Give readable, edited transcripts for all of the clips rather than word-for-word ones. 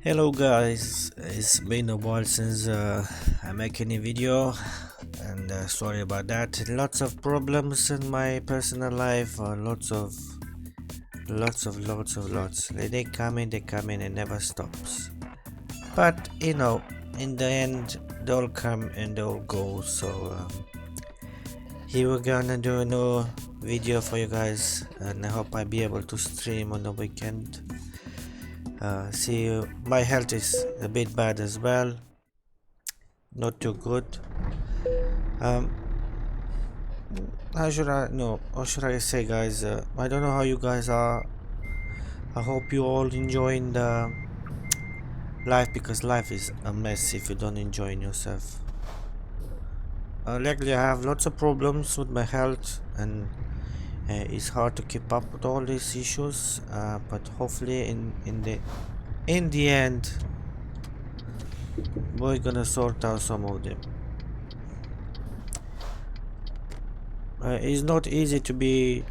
Hello guys, it's been a while since I make any video, and sorry about that. Lots of problems in my personal life, lots. They come in, and never stops. But in the end, they all come and they all go. So here we're gonna do a new video for you guys, and I hope I'll be able to stream on the weekend. See, my health is a bit bad as well, not too good. Um, how should I no? Or should I say, guys? I don't know how you guys are. I hope you all enjoying the life because life is a mess if you don't enjoy yourself. Lately, I have lots of problems with my health, and it's hard to keep up with all these issues. But hopefully, in the end, we're gonna sort out some of them. It's not easy to be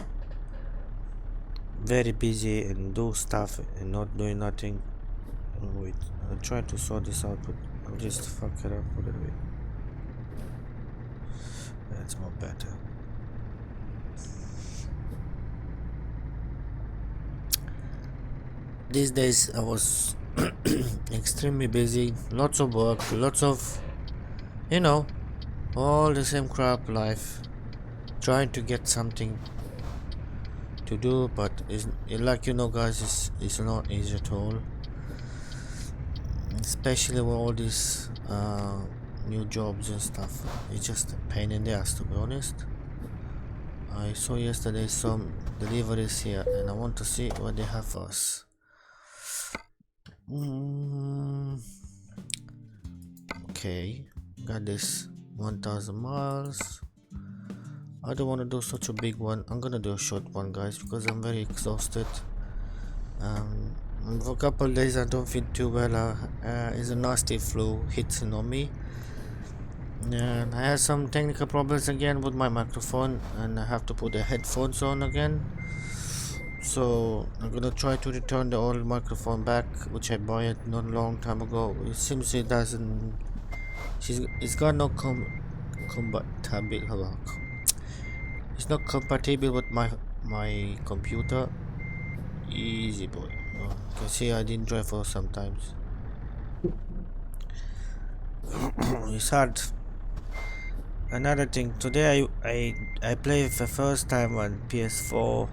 very busy and do stuff and not doing nothing. Wait, I'll try to sort this out, but I'll just fuck it up a little bit. That's more better. These days I was extremely busy, lots of work, lots of, you know, all the same crap life, trying to get something to do, but it's like guys, it's not easy at all, especially with all these new jobs and stuff. It's just a pain in the ass, to be honest. I saw yesterday some deliveries here, and I want to see what they have for us. Okay, got this 1000 miles. I don't want to do such a big one. I'm gonna do a short one, guys, because I'm very exhausted. For a couple of days I don't feel too well. It's a nasty flu hitting on me, and I had some technical problems again with my microphone, and I have to put the headphones on again. So I'm gonna try to return the old microphone back, which I bought it not a long time ago. It seems it doesn't. It's got no compatible. It's not compatible with my computer. Easy boy. Oh, you can see I didn't drive for sometimes. It's hard. Another thing, today I played for the first time on PS4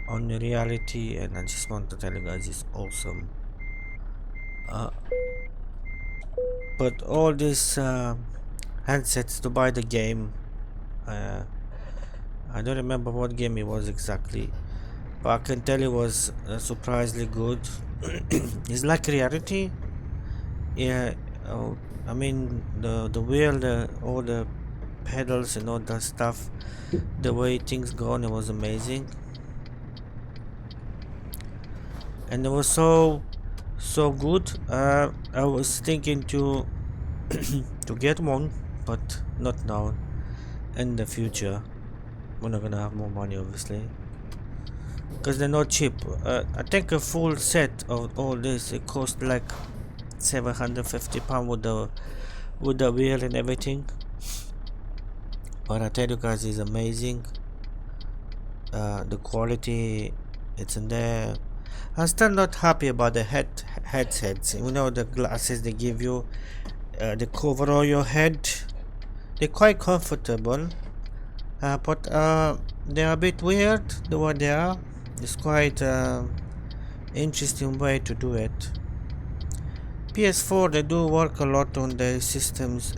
on reality, and I just want to tell you guys it's awesome. But all these handsets to buy the game, I don't remember what game it was exactly, but I can tell it was surprisingly good. It's like reality. Yeah. I mean the wheel, all the pedals and all that stuff, the way things go on, it was amazing, and it was so good. I was thinking to to get one, but not now. In the future, we're not gonna have more money, obviously, because they're not cheap. I think a full set of all this, it cost like £750 with the wheel and everything. But I tell you guys, it's amazing. The quality, it's in there. I'm still not happy about the headsets. The glasses they give you, they cover all your head. They're quite comfortable, but they're a bit weird the way they are. It's quite interesting way to do it. PS4, they do work a lot on the systems,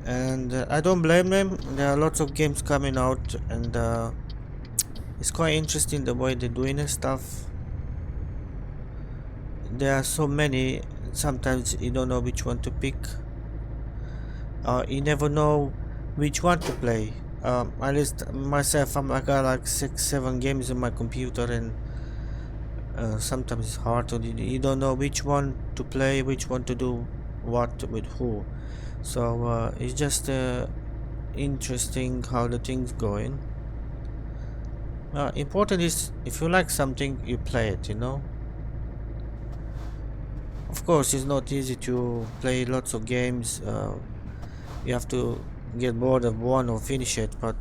and I don't blame them. There are lots of games coming out, and it's quite interesting the way they're doing and stuff. There are so many, sometimes you don't know which one to pick. You never know which one to play. At least myself, I got like 6-7 games in my computer, and sometimes it's hard to, you don't know which one to play, which one to do what with who. So it's just interesting how the things going. Important is if you like something, you play it. Of course, it's not easy to play lots of games. You have to get bored of one or finish it. But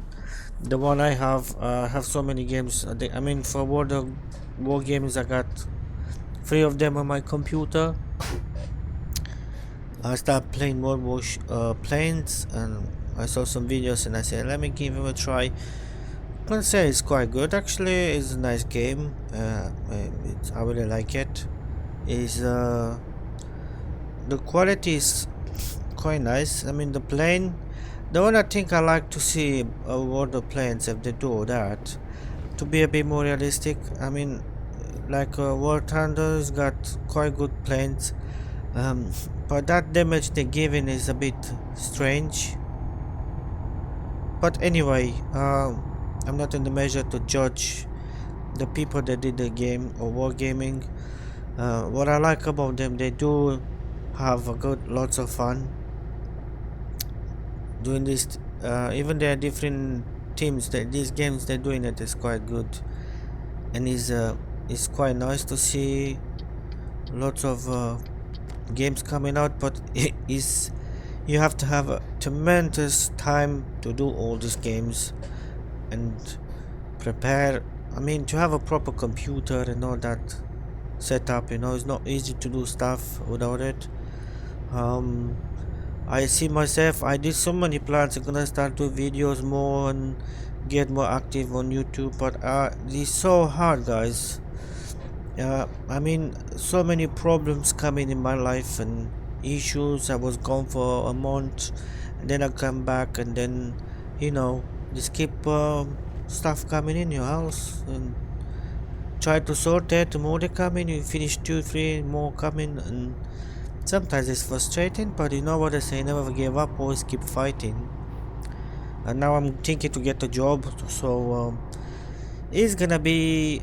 the one I have so many games. I mean, for World of War games, I got three of them on my computer. I started playing World War Planes, and I saw some videos, and I said, let me give him a try. I can say it's quite good. Actually, it's a nice game. I really like it. Is The quality is quite nice. I mean, the plane. The only thing I like to see about the planes, if they do that, to be a bit more realistic. I mean, like War Thunder's got quite good planes, um, but that damage they're giving is a bit strange. But anyway, I'm not in the measure to judge the people that did the game or wargaming. What I like about them, they do have a good, lots of fun doing this. Even there are different teams that these games they're doing it is quite good, and it's quite nice to see lots of games coming out. But it is you have to have a tremendous time to do all these games and prepare. I mean, to have a proper computer and all that setup, it's not easy to do stuff without it. um I see myself, I did so many plans. I'm gonna start do videos more and get more active on YouTube, but it's so hard, guys. I mean, so many problems coming in my life and issues. I was gone for a month, and then I come back, and then you know just keep stuff coming in your house and try to sort it. The more they come in, you finish two, three more coming, and sometimes it's frustrating. But you know what I say: never give up, always keep fighting. And now I'm thinking to get a job, so it's gonna be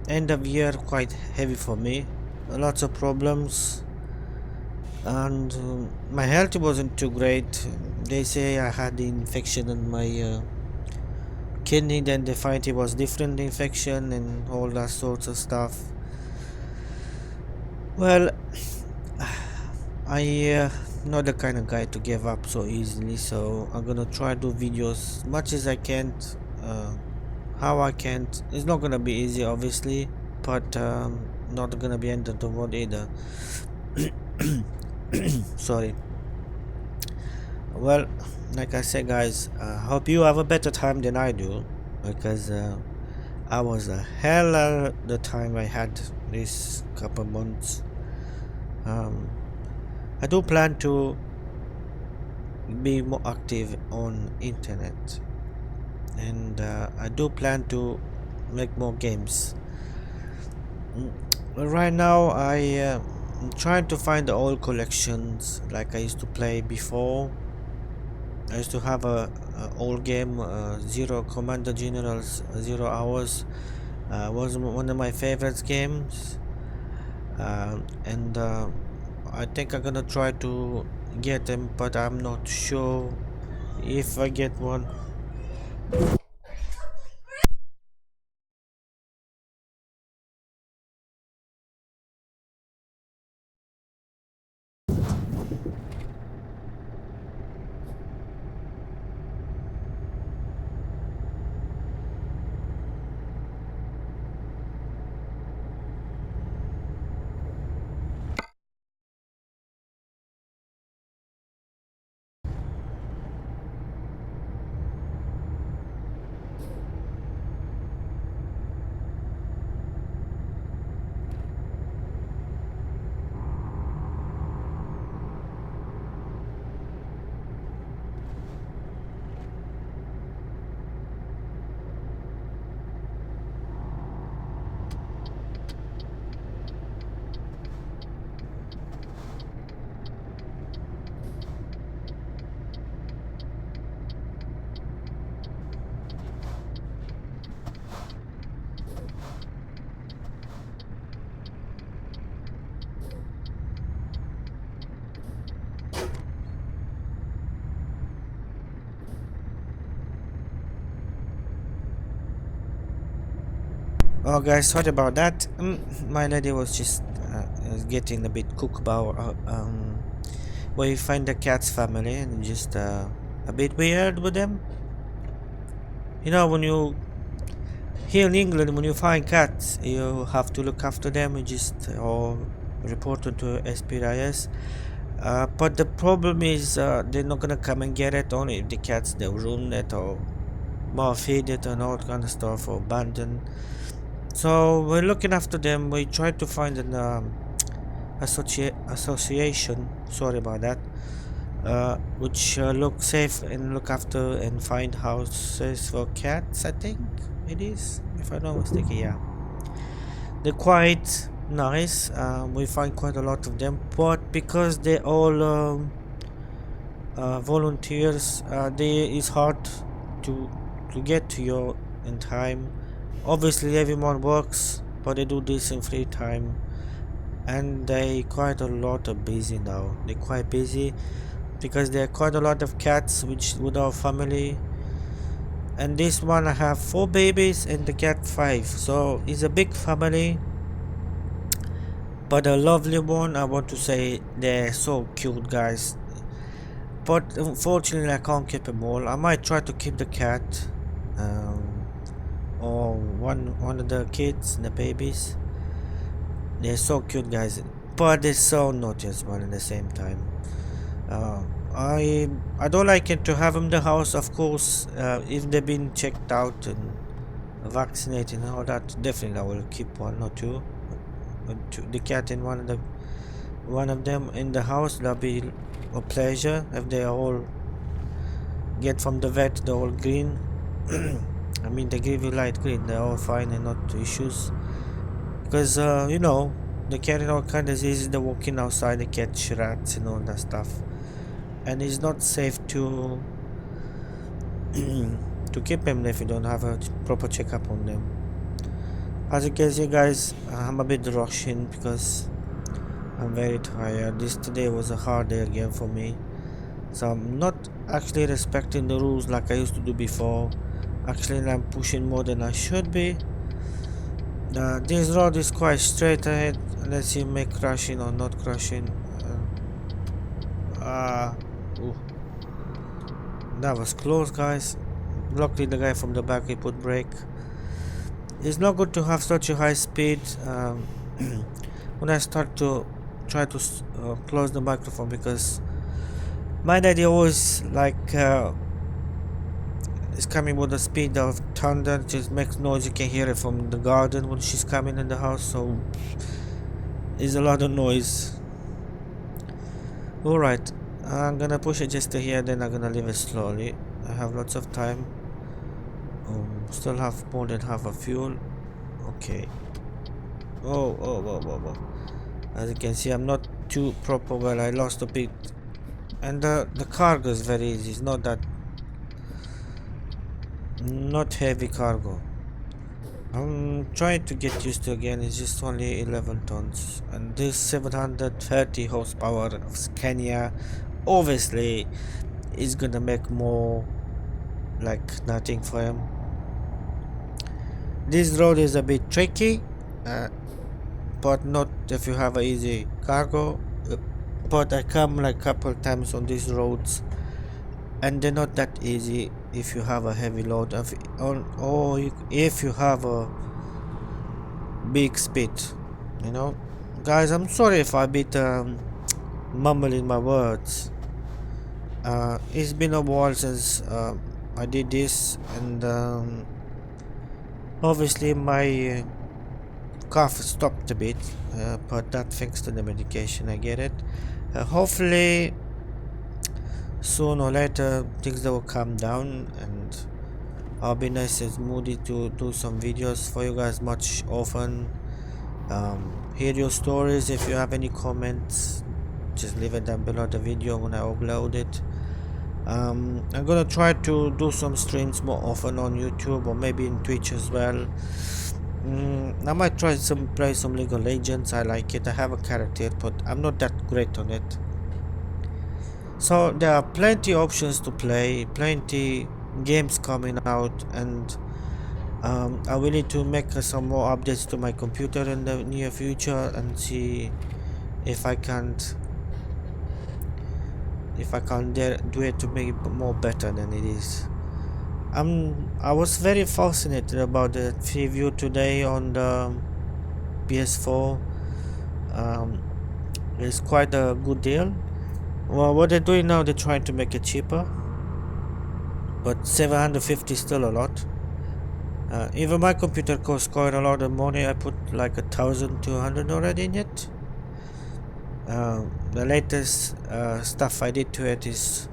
end of year quite heavy for me. Lots of problems, and my health wasn't too great. They say I had the infection in my kidney, then they find it was different infection and all that sorts of stuff. Well, I not the kind of guy to give up so easily, so I'm gonna try to do videos much as I can. uh, how I can. It's not gonna be easy, obviously, but not gonna be end of the world either. Sorry. Well, like I said, guys, hope you have a better time than I do, because I was a hell of the time I had this couple months. um, I do plan to be more active on internet, and I do plan to make more games. Right now I'm trying to find the old collections like I used to play before. I used to have a old game, Zero Commander Generals, 0 hours. Was one of my favorite games. And I think I'm gonna try to get them, but I'm not sure if I get one. Oh guys, sorry about that. My lady was just getting a bit cook about where you find the cat's family and just a bit weird with them. You know, when you here in England, when you find cats, you have to look after them. You just or report them to SPIS. But the problem is they're not gonna come and get it only if the cats they ruin it or feed it and all kind of stuff or abandoned. So we're looking after them. We try to find an association. Sorry about that. Which look safe and look after and find houses for cats. I think it is, if I'm not mistaken. Yeah, they're quite nice. We find quite a lot of them, but because they're all volunteers, it's hard to get to you in time. Obviously, everyone works, but they do this in free time, and they quite a lot of busy now. They're quite busy because there are quite a lot of cats which with our family, and this one I have 4 babies and the cat 5, so it's a big family, but a lovely one. I want to say they're so cute, guys, but unfortunately I can't keep them all. I might try to keep the cat or one of the kids, the babies. They're so cute, guys, but they're so naughty as well at the same time. uh, I don't like it to have them in the house, of course. If they've been checked out and vaccinated and all that, definitely I will keep one or two. The cat in one of them in the house. That'll be a pleasure if they all get from the vet. They're all green. I mean, they give you light green. They're all fine and not issues. Because you know, they carry all kind of diseases. They're walking outside. They catch rats and all that stuff. And it's not safe to to keep them if you don't have a proper checkup on them. As you can see, guys, I'm a bit rushing because I'm very tired. This today was a hard day again for me, so I'm not actually respecting the rules like I used to do before. Actually, I'm pushing more than I should be. This road is quite straight ahead. Let's see, make crashing or not crashing. Ooh. That was close, guys. Luckily the guy from the back, he put brake. It's not good to have such a high speed when I start to try to close the microphone, because my daddy always like is coming with the speed of thunder. Just makes noise. You can hear it from the garden when she's coming in the house, so it's a lot of noise. Alright, I'm gonna push it just to here, then I'm gonna leave it slowly. I have lots of time. Still have more than half a fuel. Okay. Oh. As you can see, I'm not too proper. Well, I lost a bit. And the cargo is very easy. It's not heavy cargo. I'm trying to get used to again. It's just only 11 tons, and this 730 horsepower of Scania obviously is gonna make more like nothing for him. This road is a bit tricky, but not if you have a easy cargo. But I come like couple times on these roads, and they're not that easy if you have a heavy load or if you have a big speed, you know. Guys, I'm sorry if I bit mumbling my words. It's been a while since I did this, and obviously my cough stopped a bit, but that thanks to the medication. I get it. Hopefully soon or later things will calm down, and I'll be nice and moody to do some videos for you guys much often. Hear your stories. If you have any comments, just leave it down below the video when I upload it. I'm gonna try to do some streams more often on YouTube or maybe in Twitch as well. I might try play some League of Legends. I like it. I have a character, but I'm not that great on it. So there are plenty options to play, plenty games coming out, and I will need to make some more updates to my computer in the near future and see if I can't do it to make it more better than it is. I was very fascinated about the preview today on the PS4. Um, it's quite a good deal. Well, what they're doing now, they're trying to make it cheaper, but 750 is still a lot. Even my computer costs quite a lot of money. I put like 1,200 already in it. The latest stuff I did to it is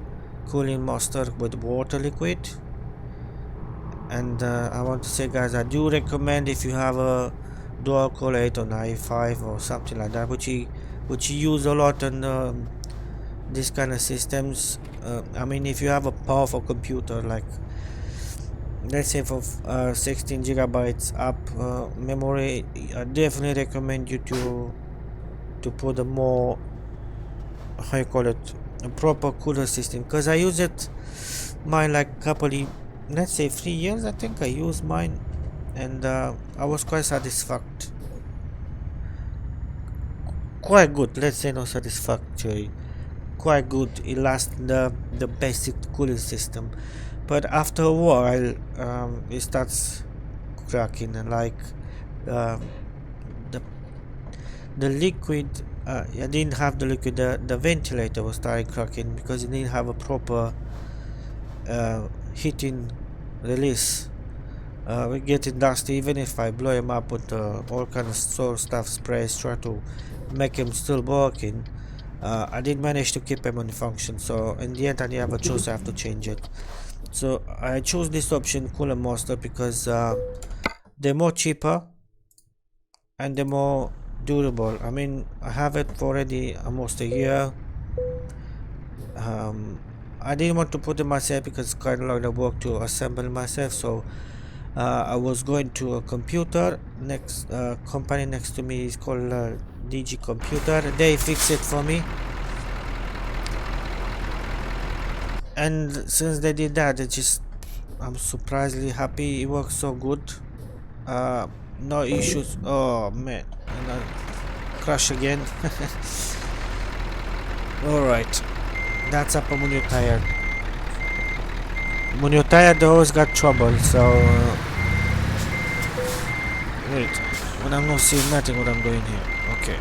cooling master with water liquid. And I want to say, guys, I do recommend if you have a dual core 8 or i5 or something like that, which you use a lot in this kind of systems. I mean, if you have a powerful computer, like let's say for 16 gigabytes up memory, I definitely recommend you to put a more, how you call it, a proper cooler system, because I use it mine like let's say 3 years. I think I used mine, and I was quite quite good. Let's say not satisfactory, quite good. It lasts the basic cooling system, but after a while it starts cracking, and like uh, the the liquid, I didn't have the liquid, the ventilator was starting cracking because it didn't have a proper heating release. We get it dusty even if I blow him up with all kind of stuff, sprays, try to make him still working. I did manage to keep him on function, so in the end I didn't have a choice, I have to change it. So I chose this option, Cooler Master, because they're more cheaper and they're more durable. I mean, I have it for already almost a year. I didn't want to put it myself because it's quite a lot of work to assemble myself, so I was going to a computer next company next to me is called DG Computer. They fix it for me, and since they did that, I'm surprisingly happy. It works so good. No issues. Oh man, and I crash again. Alright, that's up when you're tired. When you're tired, they always got trouble, so wait, when I'm not seeing nothing what I'm doing here. Okay.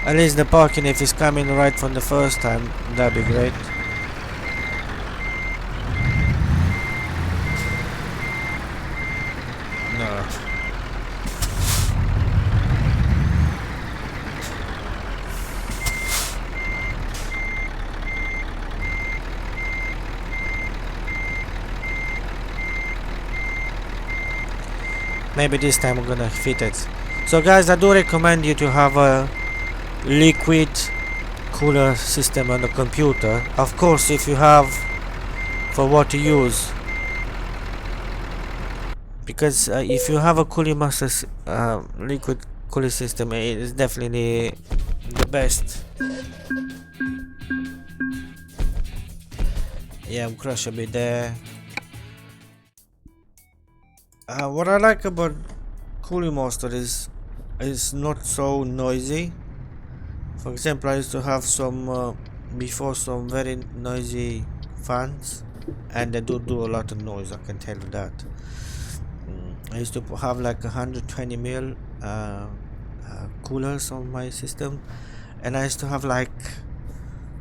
At least the parking, if it's coming right from the first time, that'd be great. No. Maybe this time I'm gonna fit it. So guys, I do recommend you to have a liquid cooler system on the computer. Of course, if you have for what to use, because if you have a cooling master liquid cooling system, it is definitely the best. Yeah, I'm crushed a bit there. What I like about Cooling Master is not so noisy. For example, I used to have some before some very noisy fans, and they do a lot of noise, I can tell you that. I used to have like 120 mil coolers on my system, and I used to have like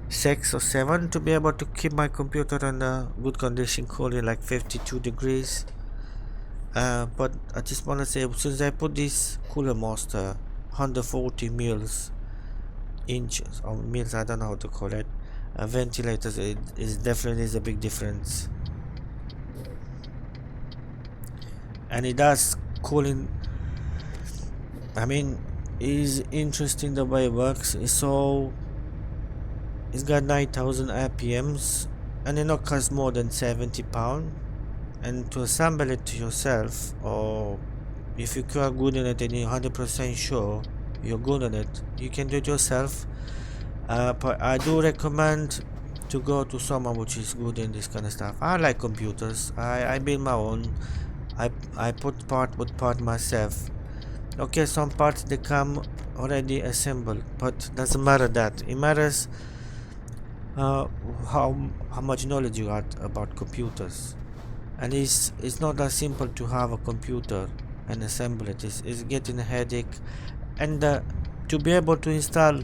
6 or 7 to be able to keep my computer in a good condition, cooling like 52 degrees. But I just want to say, since I put this Cooler Master 140 mils inches or mils, I don't know how to call it, ventilators, it is definitely is a big difference, and it does cooling. I mean, it is interesting the way it works. It's got 9,000 RPMs, and it not costs more than £70. And to assemble it yourself, or if you are good in it and you're 100% sure you're good at it, you can do it yourself. But I do recommend to go to someone which is good in this kind of stuff. I like computers. I build my own. I put part with part myself. Okay, some parts they come already assembled, but doesn't matter that. It matters uh, how much knowledge you got about computers. And it's not that simple to have a computer and assemble it. It's getting a headache, and to be able to install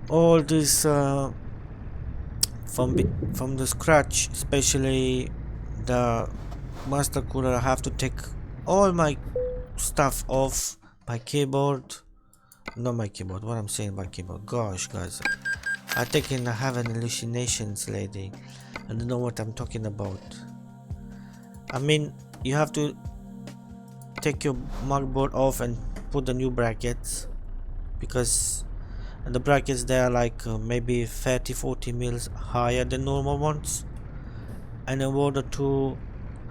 all this from the scratch, especially the master cooler, I have to take all my stuff off my keyboard. Not my keyboard, what I'm saying by keyboard, gosh guys, I have an hallucinations lady. I don't know what I'm talking about. I mean, you have to take your motherboard off and put the new brackets, because the brackets they are like maybe 30-40 mils higher than normal ones, and in order to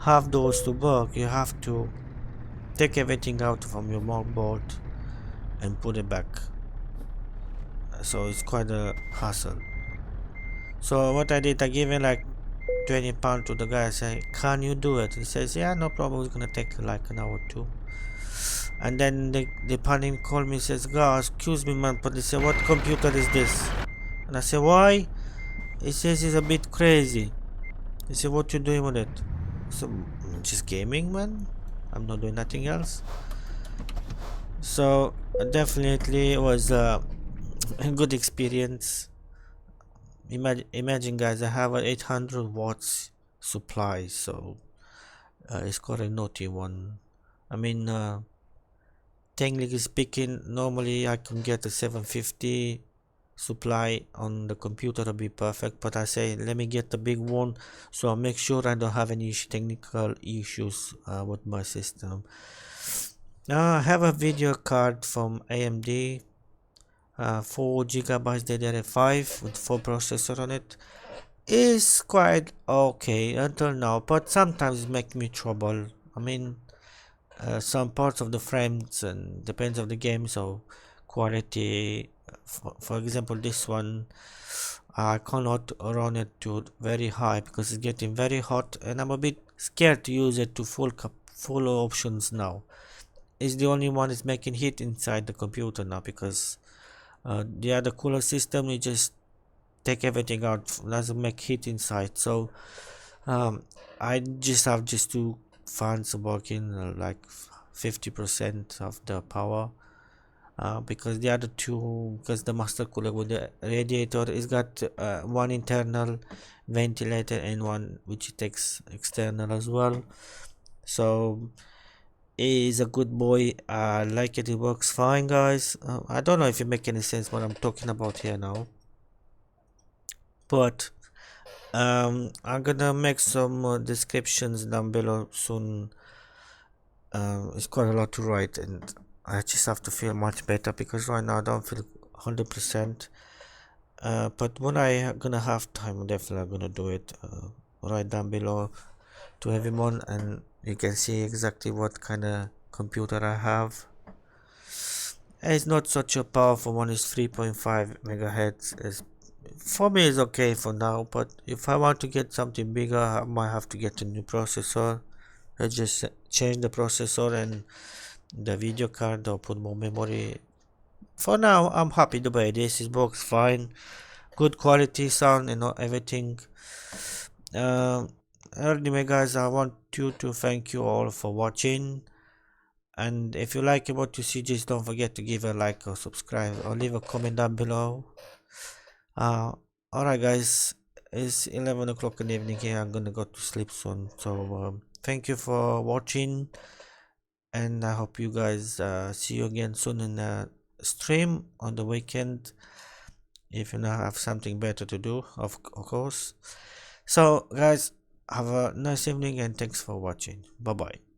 have those to work you have to take everything out from your motherboard and put it back, so it's quite a hassle. So what I did, I gave him like 20 pounds to the guy. I say, can you do it? He says, yeah, no problem, it's gonna take like an hour or two. And then the panic called me, says, God, excuse me man, but he said, what computer is this? And I said, why? He says it's a bit crazy. He said, what you doing with it? So just gaming man, I'm not doing nothing else. So definitely it was a good experience. Imagine guys, I have an 800 watts supply, so it's quite a naughty one. I mean, technically speaking, normally I can get a 750 supply on the computer to be perfect, but I say let me get the big one, so I'll make sure I don't have any technical issues with my system. Now I have a video card from AMD, 4 gigabytes DDR5 with 4 processor on it. Is quite okay until now, but sometimes it make me trouble. I mean, some parts of the frames and depends of the game, so quality. For example, this one I cannot run it to very high because it's getting very hot, and I'm a bit scared to use it to full options now. It's the only one is making heat inside the computer now, because the other cooler system you just take everything out, doesn't make heat inside. So I just have just two fans working like 50% of the power, because the other two, because the master cooler with the radiator is got one internal ventilator and one which takes external as well. So it is a good boy. I like it, it works fine guys. I don't know if it make any sense what I'm talking about here now, but I'm gonna make some descriptions down below soon. It's quite a lot to write, and I just have to feel much better, because right now I don't feel 100%. But when I gonna have time, definitely I'm gonna do it. Right down below to everyone, and you can see exactly what kind of computer I have. It's not such a powerful one. It's 3.5 megahertz. For me it's okay for now, but if I want to get something bigger I might have to get a new processor. I just change the processor and the video card, or put more memory. For now I'm happy the way this works fine, good quality sound and everything. Anyway guys, I want to thank you all for watching, and if you like what you see, just don't forget to give a like or subscribe or leave a comment down below. Alright guys, it's 11 o'clock in the evening here. I'm gonna go to sleep soon, so thank you for watching, and I hope you guys see you again soon in the stream on the weekend, if you now have something better to do, of course. So guys, have a nice evening and thanks for watching. Bye bye.